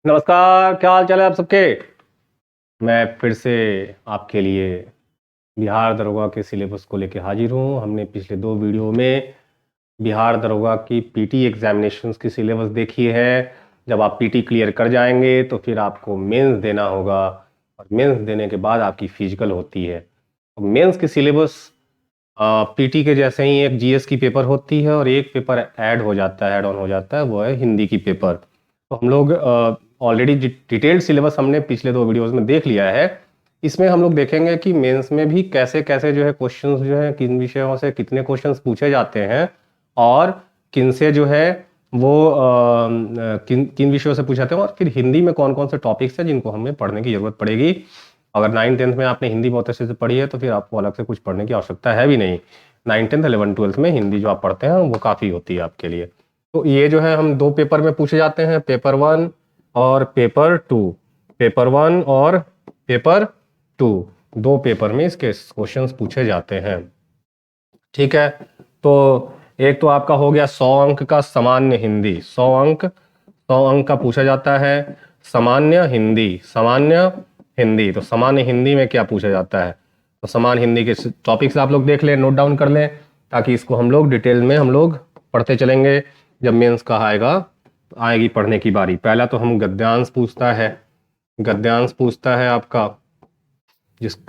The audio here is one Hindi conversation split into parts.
नमस्कार, क्या हाल चाल है आप सबके। मैं फिर से आपके लिए बिहार दरोगा के सिलेबस को लेकर हाजिर हूँ। हमने पिछले 2 वीडियो में बिहार दरोगा की पीटी एग्जामिनेशंस की सिलेबस देखी है। जब आप पीटी क्लियर कर जाएंगे तो फिर आपको मेंस देना होगा और मेंस देने के बाद आपकी फिजिकल होती है। तो मेंस की सिलेबस पीटी के जैसे ही एक जीएस की पेपर होती है और एक पेपर ऐड ऑन हो जाता है, वो है हिंदी की पेपर। तो हम लोग ऑलरेडी डिटेल्ड सिलेबस हमने पिछले 2 वीडियोस में देख लिया है। इसमें हम लोग देखेंगे कि मेंस में भी कैसे कैसे जो है क्वेश्चंस जो है किन विषयों से कितने क्वेश्चंस पूछे जाते हैं और किन से जो है वो किन किन विषयों से पूछे जाते हैं और फिर हिंदी में कौन कौन से टॉपिक्स हैं जिनको हमें पढ़ने की जरूरत पड़ेगी। अगर 9th-10th में आपने हिंदी बहुत अच्छे से पढ़ी है तो फिर आपको अलग से कुछ पढ़ने की आवश्यकता है भी नहीं। 9th-10th 11th-12th में हिंदी जो आप पढ़ते हैं वो काफ़ी होती है आपके लिए। तो ये जो है हम 2 पेपर में पूछे जाते हैं, पेपर 1 और पेपर 2। पेपर 1 और पेपर 2 2 पेपर में इसके क्वेश्चंस पूछे जाते हैं। ठीक है, तो एक तो आपका हो गया 100 अंक का सामान्य हिंदी। 100 अंक का पूछा जाता है सामान्य हिंदी। तो सामान्य हिंदी में क्या पूछा जाता है, तो सामान्य हिंदी के टॉपिक्स आप लोग देख लें, नोट डाउन कर लें, ताकि इसको हम लोग डिटेल में हम लोग पढ़ते चलेंगे। जब मेंस का आएगी पढ़ने की बारी। पहला तो हम गद्यांश पूछता है आपका,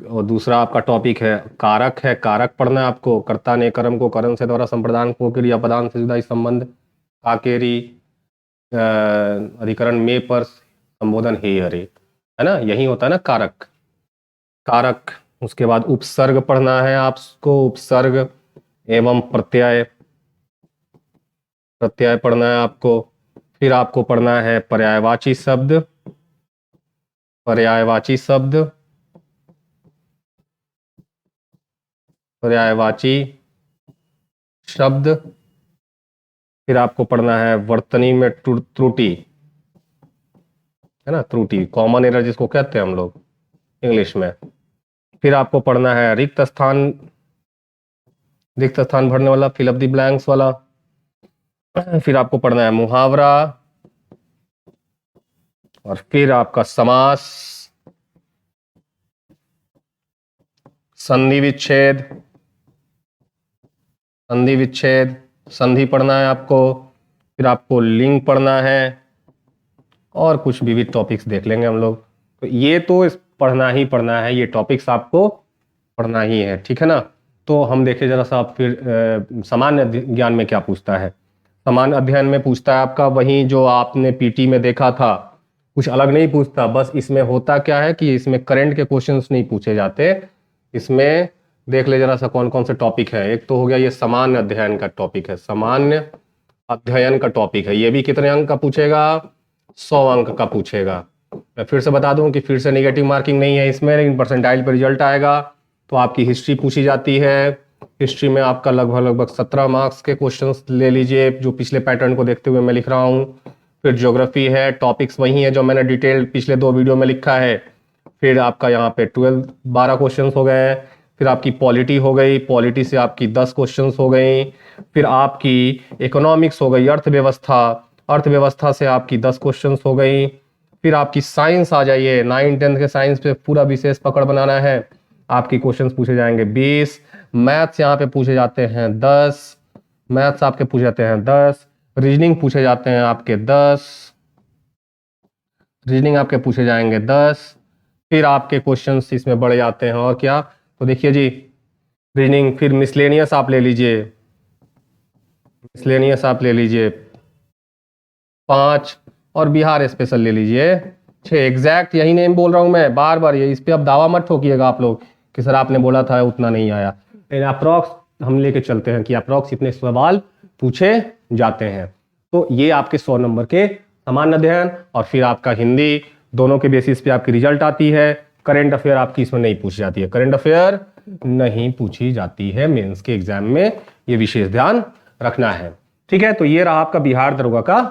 और दूसरा आपका टॉपिक है कारक पढ़ना है आपको। कर्ता ने कर्म को करण से द्वारा संप्रदान को क्रिया पदान से जुदा संबंध काकेरी अधिकरण में पर संबोधन हे हरे, है ना, यही होता है ना कारक। उसके बाद उपसर्ग पढ़ना है आपको, उपसर्ग एवं प्रत्यय पढ़ना है आपको। फिर आपको पढ़ना है पर्यायवाची शब्द। फिर आपको पढ़ना है वर्तनी में त्रुटि, है ना, त्रुटि कॉमन एरर जिसको कहते हैं हम लोग इंग्लिश में। फिर आपको पढ़ना है रिक्त स्थान भरने वाला, फिल अप द ब्लैंक्स वाला। फिर आपको पढ़ना है मुहावरा, और फिर आपका समास, संधि विच्छेद, संधि पढ़ना है आपको। फिर आपको लिंग पढ़ना है और कुछ विविध टॉपिक्स देख लेंगे हम लोग। तो ये तो पढ़ना ही पढ़ना है, ये टॉपिक्स आपको पढ़ना ही है, ठीक है ना। तो हम देखें जरा सा फिर सामान्य ज्ञान में क्या पूछता है। सामान्य अध्ययन में पूछता है आपका वही जो आपने पीटी में देखा था, कुछ अलग नहीं पूछता। बस इसमें होता क्या है कि इसमें करंट के क्वेश्चंस नहीं पूछे जाते। इसमें देख ले जरा सा कौन कौन से टॉपिक है। एक तो हो गया ये सामान्य अध्ययन का टॉपिक है, सामान्य अध्ययन का टॉपिक है। ये भी कितने अंक का पूछेगा, 100 अंक का पूछेगा। मैं फिर से बता दूं कि फिर से नेगेटिव मार्किंग नहीं है इसमें, लेकिन परसेंटाइल पर रिजल्ट आएगा। तो आपकी हिस्ट्री पूछी जाती है। हिस्ट्री में आपका लगभग 17 मार्क्स के क्वेश्चंस ले लीजिए, जो पिछले पैटर्न को देखते हुए मैं लिख रहा हूँ। फिर ज्योग्राफी है, टॉपिक्स वही है जो मैंने डिटेल पिछले 2 वीडियो में लिखा है। फिर आपका यहाँ पे 12 क्वेश्चंस हो गए। फिर आपकी पॉलिटी हो गई, पॉलिटी से आपकी 10 क्वेश्चंस हो गई। फिर आपकी इकोनॉमिक्स हो गई, अर्थव्यवस्था से आपकी 10 क्वेश्चंस हो गई। फिर आपकी साइंस आ जाइए, 9th-10th के साइंस पे पूरा विशेष पकड़ बनाना है, आपकी क्वेश्चंस पूछे जाएंगे 20। मैथ्स यहाँ पे पूछे जाते हैं 10, मैथ्स आपके पूछे जाते हैं 10। रीजनिंग पूछे जाते हैं आपके 10, रीजनिंग आपके पूछे जाएंगे 10। फिर आपके क्वेश्चंस इसमें बढ़ जाते हैं और क्या, तो देखिए जी, रीजनिंग, फिर मिसलेनियस आप ले लीजिए 5, और बिहार स्पेशल ले लीजिए 6। एग्जैक्ट यही नेम बोल रहा हूं मैं बार बार, ये इस पे अब दावा मत ठोकिएगा आप लोग कि सर आपने बोला था उतना नहीं आया। अप्रॉक्स हम लेके चलते हैं कि अप्रॉक्स इतने सवाल पूछे जाते हैं। तो ये आपके 100 नंबर के सामान्य अध्ययन और फिर आपका हिंदी, दोनों के बेसिस पे आपकी रिजल्ट आती है। करंट अफेयर आपकी इसमें नहीं पूछी जाती है, करंट अफेयर नहीं पूछी जाती है मेंस के एग्जाम में, ये विशेष ध्यान रखना है, ठीक है। तो ये रहा आपका बिहार दरोगा का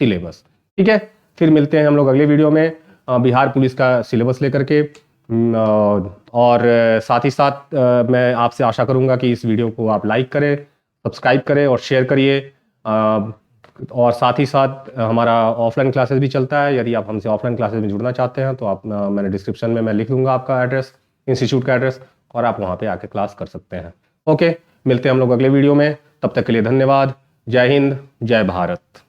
सिलेबस, ठीक है। फिर मिलते हैं हम लोग अगले वीडियो में बिहार पुलिस का सिलेबस लेकर के। और साथ ही साथ मैं आपसे आशा करूंगा कि इस वीडियो को आप लाइक करें, सब्सक्राइब करें और शेयर करिए। और साथ ही साथ हमारा ऑफलाइन क्लासेस भी चलता है। यदि आप हमसे ऑफलाइन क्लासेस में जुड़ना चाहते हैं तो आप मैंने डिस्क्रिप्शन में मैं लिख दूंगा आपका एड्रेस, इंस्टीट्यूट का एड्रेस, और आप वहाँ पे आके क्लास कर सकते हैं। ओके, मिलते हैं हम लोग अगले वीडियो में। तब तक के लिए धन्यवाद। जय हिंद, जय भारत।